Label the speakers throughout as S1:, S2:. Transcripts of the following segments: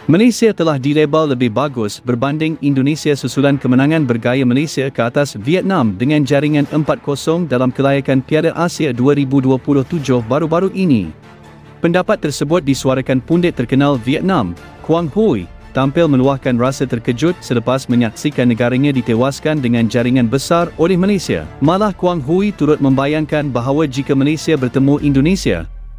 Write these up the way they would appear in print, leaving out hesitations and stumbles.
S1: Malaysia telah dilabel lebih bagus berbanding Indonesia susulan kemenangan bergaya Malaysia ke atas Vietnam dengan jaringan 4-0 dalam kelayakan Piala Asia 2027 baru-baru ini. Pendapat tersebut disuarakan pundit terkenal Vietnam, Quang Huy, tampil meluahkan rasa terkejut selepas menyaksikan negaranya ditewaskan dengan jaringan besar oleh Malaysia. Malah Quang Huy turut membayangkan bahawa jika Malaysia bertemu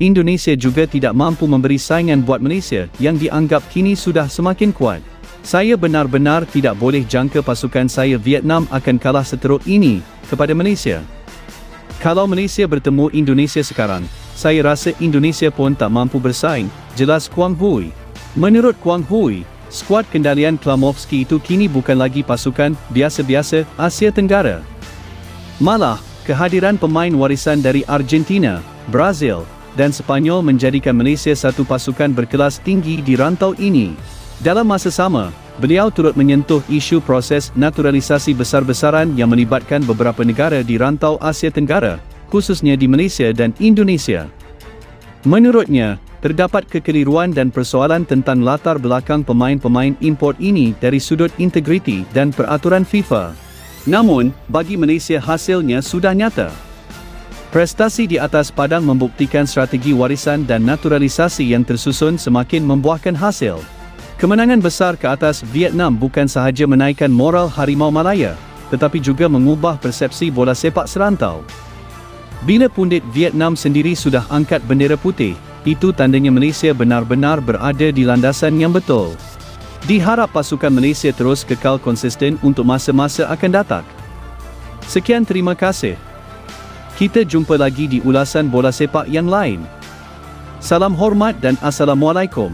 S1: Indonesia juga tidak mampu memberi saingan buat Malaysia yang dianggap kini sudah semakin kuat. Saya benar-benar tidak boleh jangka pasukan saya Vietnam akan kalah seteruk ini kepada Malaysia. Kalau Malaysia bertemu Indonesia sekarang, saya rasa Indonesia pun tak mampu bersaing, jelas Quang Huy. Menurut Quang Huy, skuad kendalian Klamovski itu kini bukan lagi pasukan biasa-biasa Asia Tenggara. Malah, kehadiran pemain warisan dari Argentina, Brazil dan Sepanyol menjadikan Malaysia satu pasukan berkelas tinggi di rantau ini. Dalam masa sama, beliau turut menyentuh isu proses naturalisasi besar-besaran yang melibatkan beberapa negara di rantau Asia Tenggara, khususnya di Malaysia dan Indonesia. Menurutnya, terdapat kekeliruan dan persoalan tentang latar belakang pemain-pemain import ini dari sudut integriti dan peraturan FIFA. Namun, bagi Malaysia hasilnya sudah nyata. Prestasi di atas padang membuktikan strategi warisan dan naturalisasi yang tersusun semakin membuahkan hasil. Kemenangan besar ke atas Vietnam bukan sahaja menaikkan moral Harimau Malaya, tetapi juga mengubah persepsi bola sepak serantau. Bila pundit Vietnam sendiri sudah angkat bendera putih, itu tandanya Malaysia benar-benar berada di landasan yang betul. Diharap pasukan Malaysia terus kekal konsisten untuk masa-masa akan datang. Sekian, terima kasih. Kita jumpa lagi di ulasan bola sepak yang lain. Salam hormat dan Assalamualaikum.